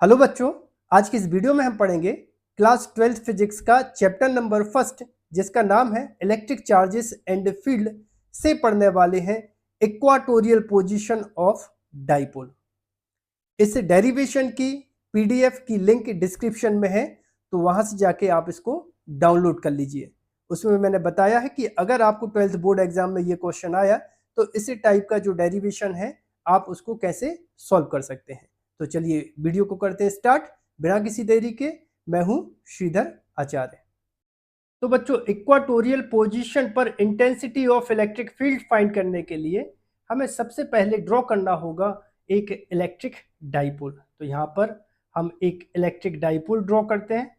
Hello बच्चों, आज की इस वीडियो में हम पढ़ेंगे क्लास 12th फिजिक्स का चैप्टर नंबर फर्स्ट, जिसका नाम है इलेक्ट्रिक चार्जेस एंड फील्ड से पढ़ने वाले हैं इक्वाटोरियल पोजीशन ऑफ डाइपोल। इस डेरिवेशन की पीडीएफ की लिंक डिस्क्रिप्शन में है, तो वहां से जाके आप इसको डाउनलोड कर लीजिए। उसमें मैंने बताया है कि अगर आपको 12th बोर्ड एग्जाम में ये क्वेश्चन आया तो इसी टाइप का जो डेरिवेशन है आप उसको कैसे सॉल्व कर सकते हैं। तो चलिए वीडियो को करते हैं स्टार्ट बिना किसी देरी के। मैं हूं श्रीधर आचार्य। तो बच्चों, इक्वाटोरियल पोजीशन पर intensity of electric field find करने के लिए हमें सबसे पहले ड्रॉ करना होगा एक इलेक्ट्रिक डाइपोल। तो यहाँ पर हम एक इलेक्ट्रिक डाइपोल ड्रॉ करते हैं।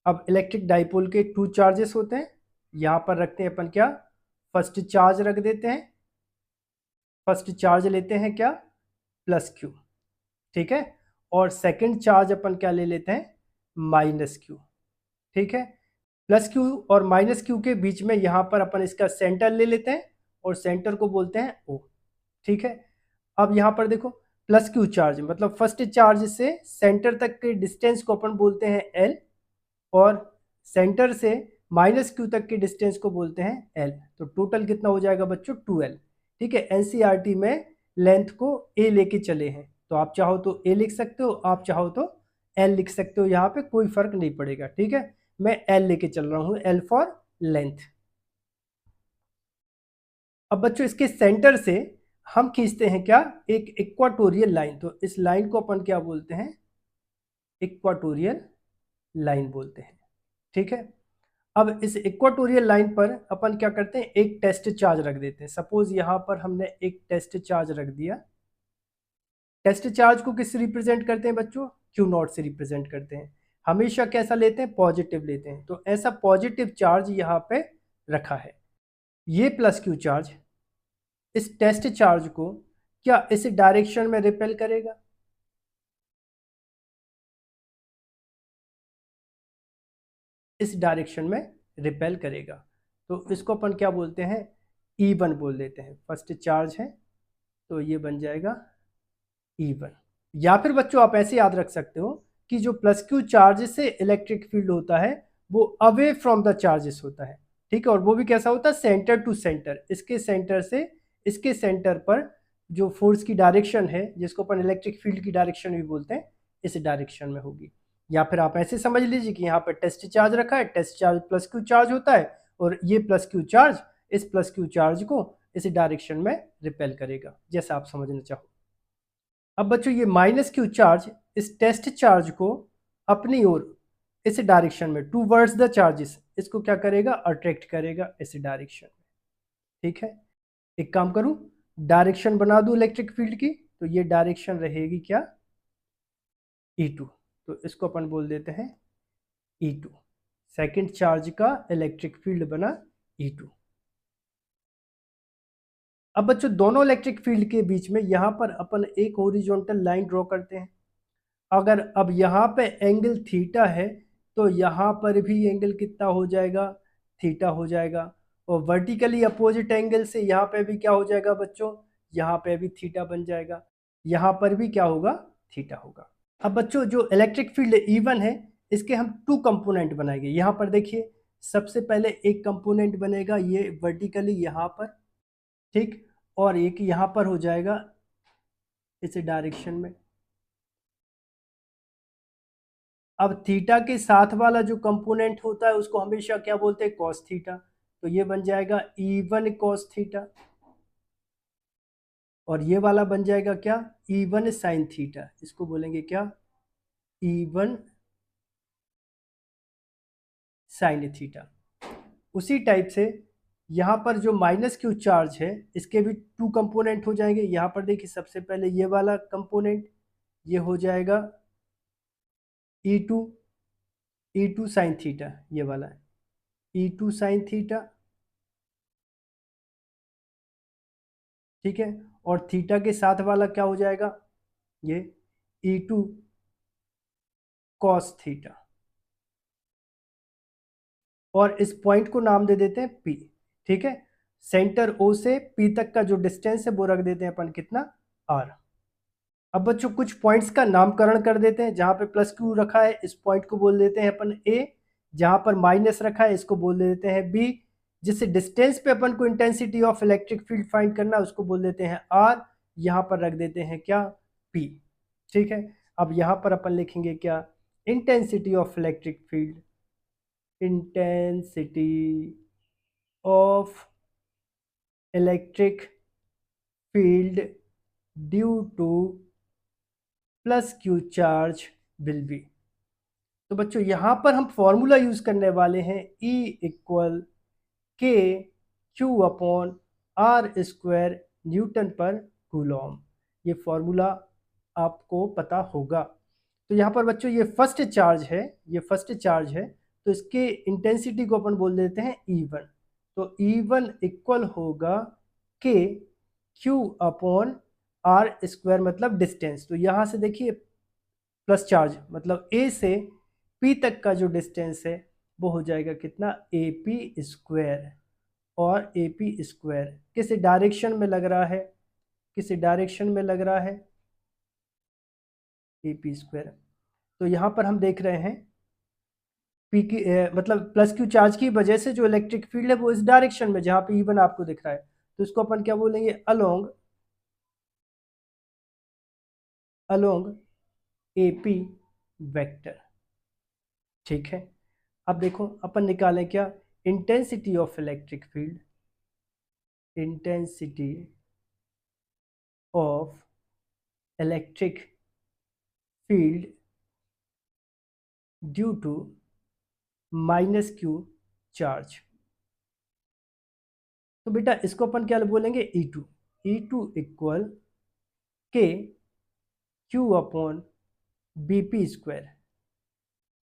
अब इलेक्ट्रिक डाइपोल के टू चार्जेस होते हैं, यहाँ पर रखते हैं अपन क्या, फर्स्ट चार्ज रख देते हैं। फर्स्ट चार्ज लेते हैं क्या, प्लस क्यू, ठीक है। और सेकंड चार्ज अपन क्या ले लेते हैं, माइनस क्यू, ठीक है। प्लस क्यू और माइनस क्यू के बीच में यहाँ पर अपन इसका सेंटर ले लेते हैं और सेंटर को बोलते हैं ओ, ठीक है। अब यहाँ पर देखो, प्लस क्यू चार्ज मतलब फर्स्ट चार्ज से सेंटर तक के डिस्टेंस को अपन बोलते हैं एल, और सेंटर से माइनस क्यू तक के डिस्टेंस को बोलते हैं एल। तो टोटल कितना हो जाएगा बच्चों, 2l, ठीक है। एनसीईआरटी में लेंथ को ए लेके चले हैं, तो आप चाहो तो ए लिख सकते हो, आप चाहो तो एल लिख सकते हो, यहाँ पे कोई फर्क नहीं पड़ेगा, ठीक है। मैं एल लेके चल रहा हूँ, एल फॉर लेंथ। अब बच्चों, इसके सेंटर से हम खींचते हैं क्या, एक इक्वाटोरियल लाइन। तो इस लाइन को अपन क्या बोलते हैं, इक्वाटोरियल लाइन बोलते हैं, ठीक है। अब इस इक्वाटोरियल लाइन पर अपन क्या करते हैं, एक टेस्ट चार्ज रख देते हैं। सपोज यहाँ पर हमने एक टेस्ट चार्ज रख दिया। टेस्ट चार्ज को किससे रिप्रेजेंट करते हैं बच्चों, क्यू नॉट से रिप्रेजेंट करते हैं। हमेशा कैसा लेते हैं, पॉजिटिव लेते हैं। तो ऐसा पॉजिटिव चार्ज यहाँ पे रखा है। ये प्लस क्यू चार्ज इस टेस्ट चार्ज को क्या इस डायरेक्शन में रिपेल करेगा, इस डायरेक्शन में रिपेल करेगा। तो इसको अपन क्या बोलते हैं, E1 बोल देते हैं। फर्स्ट चार्ज है तो ये बन जाएगा E1। या फिर बच्चों आप ऐसे याद रख सकते हो कि जो प्लस क्यू चार्ज से इलेक्ट्रिक फील्ड होता है वो अवे फ्रॉम द चार्जेस होता है, ठीक है। और वो भी कैसा होता है, सेंटर टू सेंटर। इसके सेंटर से इसके सेंटर पर जो फोर्स की डायरेक्शन है, जिसको अपन इलेक्ट्रिक फील्ड की डायरेक्शन भी बोलते हैं, इस डायरेक्शन में होगी। या फिर आप ऐसे समझ लीजिए कि यहाँ पर टेस्ट चार्ज रखा है, test charge plus Q charge होता है, और ये प्लस क्यू चार्ज इस प्लस क्यू चार्ज को इस डायरेक्शन में रिपेल करेगा, जैसा आप समझना चाहो। अब बच्चों, ये माइनस क्यू चार्ज इस टेस्ट चार्ज को अपनी ओर इस डायरेक्शन में, टूवर्ड्स द चार्जेस, इसको क्या करेगा, अट्रैक्ट करेगा इस डायरेक्शन में, ठीक है। एक काम करूं, डायरेक्शन बना दूं इलेक्ट्रिक फील्ड की, तो ये डायरेक्शन रहेगी क्या, E2। तो इसको अपन बोल देते हैं E2। सेकंड चार्ज का इलेक्ट्रिक फील्ड बना E2। अब बच्चों, दोनों इलेक्ट्रिक फील्ड के बीच में यहाँ पर अपन एक हॉरिजॉन्टल लाइन ड्रॉ करते हैं। अगर अब यहाँ पे एंगल थीटा है तो यहाँ पर भी एंगल कितना हो जाएगा, थीटा हो जाएगा। और वर्टिकली अपोजिट एंगल से यहाँ पे भी क्या हो जाएगा बच्चों, यहाँ पे भी थीटा बन जाएगा, यहाँ पर भी क्या होगा, थीटा होगा। अब बच्चों, जो इलेक्ट्रिक फील्ड E1 है, इसके हम टू कंपोनेंट बनाएंगे। यहाँ पर देखिए, सबसे पहले एक कंपोनेंट बनेगा ये वर्टिकली यहाँ पर, ठीक, और एक यहाँ पर हो जाएगा इस डायरेक्शन में। अब थीटा के साथ वाला जो कंपोनेंट होता है उसको हमेशा क्या बोलते हैं, कॉस थीटा। तो ये बन जाएगा E1 कॉस थीटा, और ये वाला बन जाएगा क्या, E1 साइन थीटा। इसको बोलेंगे क्या, E1 साइन थीटा। उसी टाइप से यहाँ पर जो माइनस क्यू चार्ज है, इसके भी टू कंपोनेंट हो जाएंगे। यहाँ पर देखिए, सबसे पहले ये वाला कंपोनेंट, ये हो जाएगा E2 साइन थीटा, ये वाला है E2 साइन थीटा, ठीक है। और थीटा के साथ वाला क्या हो जाएगा, ये E2 कॉस थीटा। और इस पॉइंट को नाम दे देते हैं P, ठीक है। सेंटर O से P तक का जो डिस्टेंस है वो रख देते हैं अपन कितना, R। अब बच्चों कुछ पॉइंट्स का नामकरण कर देते हैं। जहाँ पे प्लस क्यू रखा है इस पॉइंट को बोल देते हैं अपन ए, जहाँ पर माइनस रखा है इसको बोल देते हैं बी, जिससे डिस्टेंस पे अपन को intensity of electric field find करना है उसको बोल देते हैं आर, यहाँ पर रख देते हैं क्या, पी। ठीक है, अब यहाँ पर अपन लिखेंगे क्या, intensity of electric field, intensity of electric field due two plus Q charge will be. तो बच्चों यहाँ पर हम फॉर्मूला यूज करने वाले हैं E equal K Q upon R square newton per coulomb. ये फॉर्मूला आपको पता होगा। तो यहाँ पर बच्चों ये फर्स्ट चार्ज है, ये फर्स्ट चार्ज है, तो इसके इंटेंसिटी को अपन बोल देते हैं E1। तो E1 इक्वल होगा के क्यू अपॉन आर स्क्वायर मतलब डिस्टेंस। तो यहाँ से देखिए प्लस चार्ज मतलब ए से पी तक का जो डिस्टेंस है वो हो जाएगा कितना, ए पी स्क्वायर। और ए पी स्क्वायर किस डायरेक्शन में लग रहा है, किस डायरेक्शन में लग रहा है, ए पी स्क्वायर। तो यहाँ पर हम देख रहे हैं पी की मतलब प्लस क्यू चार्ज की वजह से जो इलेक्ट्रिक फील्ड है वो इस डायरेक्शन में, जहाँ पे E1 आपको दिख रहा है, तो इसको अपन क्या बोलेंगे, अलोंग ए पी वेक्टर। ठीक है, अब देखो अपन निकालें क्या, intensity of electric field, intensity of electric field due to minus Q charge. तो बेटा इसको अपन क्या बोलेंगे, E2। E2 equal K Q upon B P square.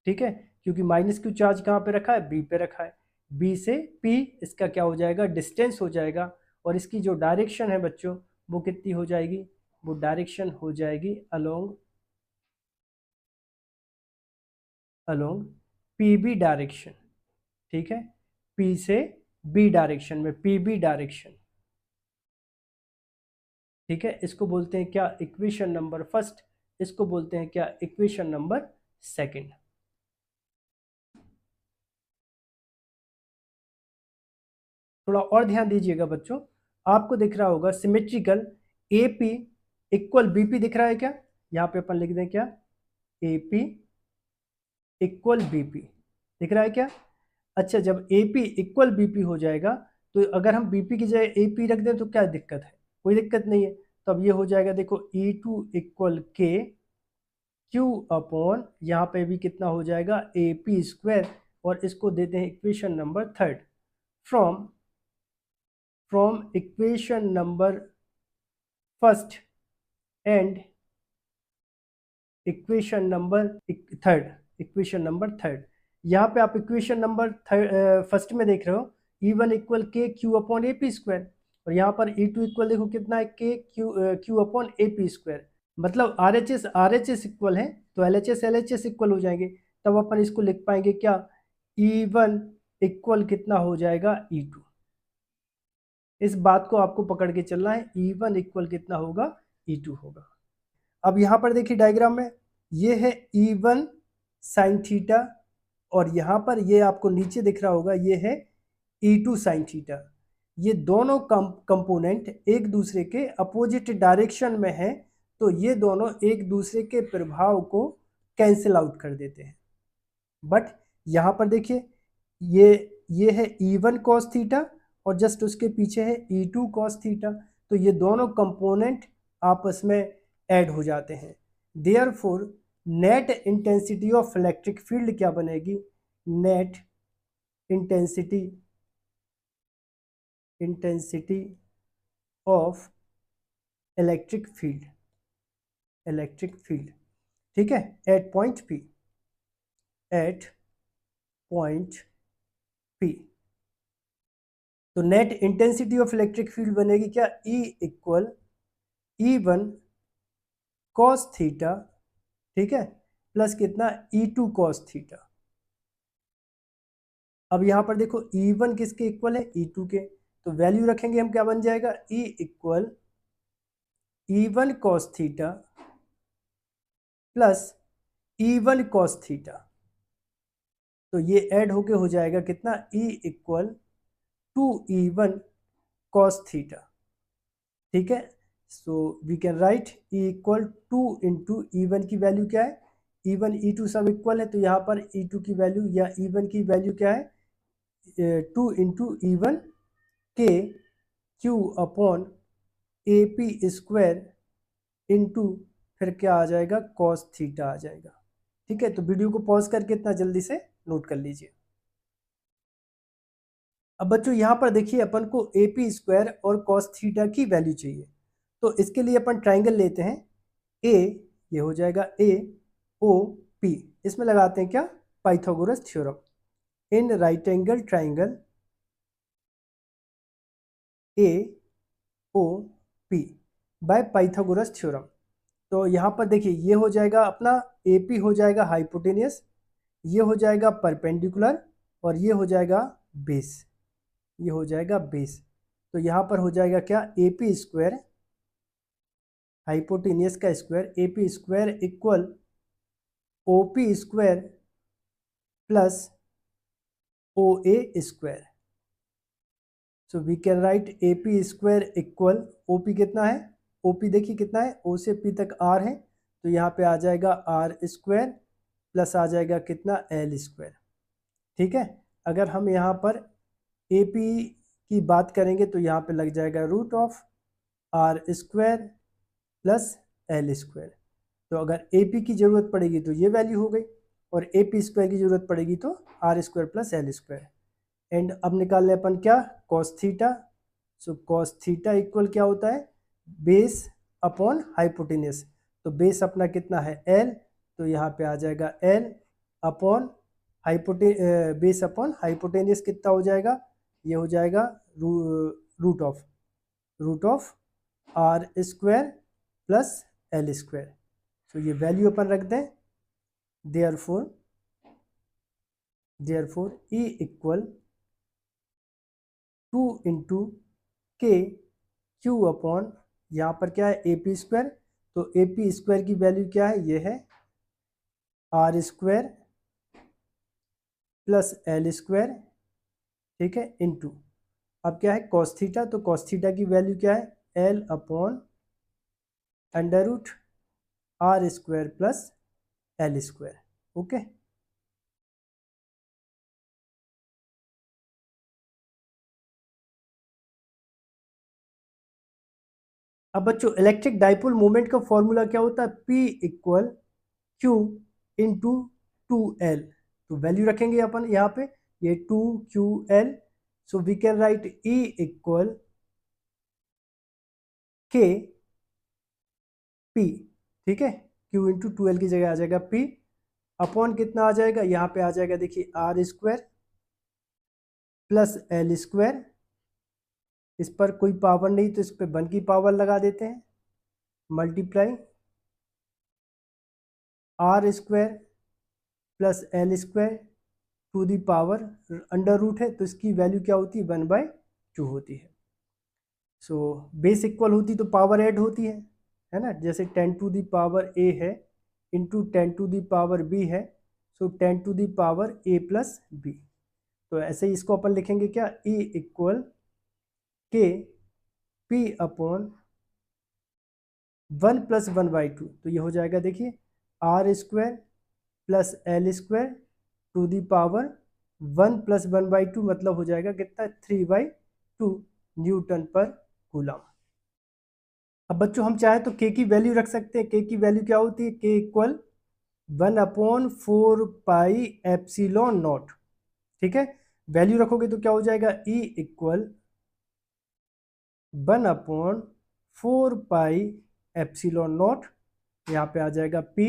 ठीक है, क्योंकि माइनस क्यू चार्ज कहाँ पे रखा है, बी पे रखा है, बी से पी इसका क्या हो जाएगा, डिस्टेंस हो जाएगा। और इसकी जो डायरेक्शन है बच्चों वो कितनी हो जाएगी, वो डायरेक्शन हो जाएगी अलोंग पी बी डायरेक्शन। ठीक है, पी से बी डायरेक्शन में, पी बी डायरेक्शन। ठीक है, इसको बोलते हैं क्या, इक्वेशन नंबर फर्स्ट, इसको बोलते हैं क्या, इक्वेशन नंबर सेकंड। थोड़ा और ध्यान दीजिएगा बच्चों, आपको दिख रहा होगा symmetrical A P equal B P, दिख रहा है क्या, यहाँ पे अपन लिख दें क्या, A P equal B P, दिख रहा है क्या। अच्छा, जब A P equal B P हो जाएगा तो अगर हम बी पी की जगह ए पी रख दें तो क्या दिक्कत है, कोई दिक्कत नहीं है। तो अब ये हो जाएगा देखो E2 equal K Q upon यहाँ पे भी कितना हो जाएगा, ए पी स्क्वायर। और इसको देते हैं equation number third, from equation number first and equation number third, equation number third. यहाँ पे आप इक्वेशन नंबर फर्स्ट में देख रहे हो E1 equal K Q upon A P square, और यहाँ पर E2 इक्वल देखो कितना है, के Q upon A P square. मतलब आर एच एस इक्वल है तो एल एच एस इक्वल हो जाएंगे। तब अपन इसको लिख पाएंगे क्या, E1 इक्वल कितना हो जाएगा, E2। इस बात को आपको पकड़ के चलना है, E1 इक्वल कितना होगा, E2 होगा। अब यहाँ पर देखिए डायग्राम में, ये है E1 साइन थीटा, और यहाँ पर ये आपको नीचे दिख रहा होगा ये है E2 साइन थीटा। ये दोनों कंपोनेंट एक दूसरे के अपोजिट डायरेक्शन में है, तो ये दोनों एक दूसरे के प्रभाव को कैंसिल आउट कर देते हैं। बट यहाँ पर देखिए ये है E1 cos थीटा और जस्ट उसके पीछे है E2 cos थीटा, तो ये दोनों कंपोनेंट आपस में ऐड हो जाते हैं। Therefore net intensity of electric field क्या बनेगी, net intensity of electric field, ठीक है, एट पॉइंट पी। तो net intensity of electric field बनेगी क्या, E equal E1 cos theta, ठीक है, प्लस कितना, E2 cos थीटा। अब यहाँ पर देखो E1 किसके इक्वल है, E2 के, तो वैल्यू रखेंगे हम, क्या बन जाएगा, E equal E1 cos theta plus E1 cos theta. तो ये ऐड होके हो जाएगा कितना, E equal 2E1 cos theta. ठीक है, so we can write E equal 2 into E1 की वैल्यू क्या है, E1 E2 सब इक्वल है, तो यहाँ पर E2 की वैल्यू या E1 की वैल्यू क्या है, 2 इंटू E1 के Q upon AP square into फिर क्या आ जाएगा, cos थीटा आ जाएगा। ठीक है, तो वीडियो को पॉज करके इतना जल्दी से नोट कर लीजिए। अब बच्चों यहाँ पर देखिए अपन को AP स्क्वायर और cos थीटा की वैल्यू चाहिए, तो इसके लिए अपन ट्राइंगल लेते हैं A, ये हो जाएगा AOP, इसमें लगाते हैं क्या, Pythagoras theorem. In right angle triangle AOP by Pythagoras theorem. तो यहाँ पर देखिए ये हो जाएगा अपना AP हो जाएगा हाइपोटेनियस, ये हो जाएगा परपेंडिकुलर और ये हो जाएगा बेस, ये हो जाएगा बेस। तो यहाँ पर हो जाएगा क्या, AP स्क्वायर हाइपोटेनियस का square, AP square equal OP square plus OA square. So we can write AP square equal OP कितना है, OP देखिए कितना है, O से P तक R है, तो यहाँ पे आ जाएगा R स्क्वायर प्लस आ जाएगा कितना, L स्क्वायर। ठीक है, अगर हम यहाँ पर AP की बात करेंगे तो यहाँ पे लग जाएगा root of R square plus L square. तो अगर AP की ज़रूरत पड़ेगी तो ये वैल्यू हो गई, और AP स्क्वायर की ज़रूरत पड़ेगी तो R square plus L square. And अब निकाल लें अपन क्या, cos थीटा। सो cos थीटा इक्वल क्या होता है, बेस अपॉन हाइपोटेनियस। तो बेस अपना कितना है L, तो यहाँ पे आ जाएगा L upon base upon hypotenuse कितना हो जाएगा, ये हो जाएगा root of R square plus L square. तो ये वैल्यू अपन रख दें, therefore E equal 2 into K Q upon, यहाँ पर क्या है AP स्क्वायर, तो AP स्क्वायर की वैल्यू क्या है, ये है R square plus L square. ठीक है, इंटू अब क्या है cos थीटा, तो cos थीटा की वैल्यू क्या है, L upon under root R square plus L square. Okay, अब बच्चों इलेक्ट्रिक डाइपोल मोमेंट का फॉर्मूला क्या होता है, P equal Q into 2L। तो वैल्यू रखेंगे अपन यहाँ पे, ये 2QL। So we can write E equal K P। ठीक है, Q इंटू 2L की जगह आ जाएगा P अपॉन कितना आ जाएगा, यहाँ पे आ जाएगा देखिए R square plus L square. इस पर कोई पावर नहीं तो इस पर 1 की पावर लगा देते हैं, multiply R square plus L square to the power under root है, तो इसकी वैल्यू क्या होती है, 1/2 होती है। सो बेस इक्वल होती तो पावर ऐड होती है ना, जैसे 10 टू दी पावर A है into 10 to the power B है, so 10 to the power A plus B। तो ऐसे ही इसको अपन लिखेंगे क्या, E इक्वल के P अपॉन 1 प्लस 1/2। तो ये हो जाएगा देखिए R square plus L square to the power 1 plus 1/2, मतलब हो जाएगा कितना, 3/2 न्यूटन पर कूलम। अब बच्चों हम चाहे तो K की वैल्यू रख सकते हैं। K की वैल्यू क्या होती है, K equal 1/4 pi epsilon not. ठीक है, वैल्यू रखोगे तो क्या हो जाएगा, E equal 1/4 pi epsilon not, यहाँ पे आ जाएगा P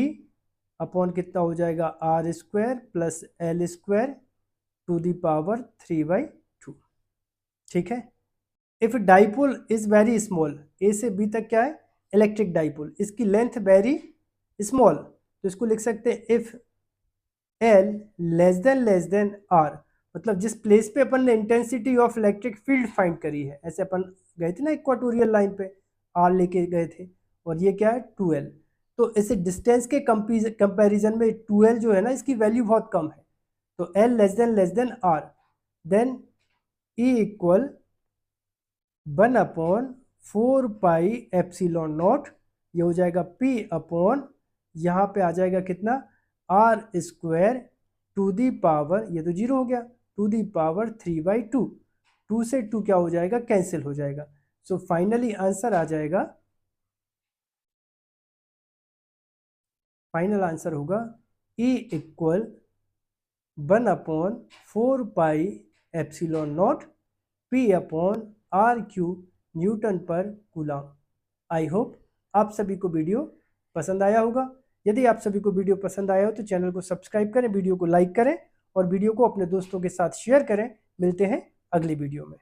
अपॉन कितना हो जाएगा, R square plus L square to the power 3/2। ठीक है, if dipole is very small, A से बी तक क्या है, इलेक्ट्रिक डाइपोल, इसकी लेंथ वेरी स्मॉल, तो इसको लिख सकते हैं if L less than R। मतलब जिस प्लेस पे अपन ने intensity of electric field find करी है, ऐसे अपन गए थे ना इक्वाटोरियल लाइन पे, R लेके गए थे, और ये क्या है 2L। तो इसे डिस्टेंस के कंपैरिजन में 2L जो है ना, इसकी वैल्यू बहुत कम है, तो L less than R, then E equal 1/4πε0, ये हो जाएगा P अपॉन, यहाँ पे आ जाएगा कितना, R² टू दी पावर, ये तो 0 हो गया, टू दी पावर 3/2, 2 से 2 क्या हो जाएगा, कैंसिल हो जाएगा। सो फाइनली आंसर आ जाएगा, फाइनल आंसर होगा E equal 1/4πε0 P upon R³ newton पर कूलम। आई होप आप सभी को वीडियो पसंद आया होगा। यदि आप सभी को वीडियो पसंद आया हो तो चैनल को सब्सक्राइब करें, वीडियो को लाइक करें और वीडियो को अपने दोस्तों के साथ शेयर करें। मिलते हैं अगली वीडियो में।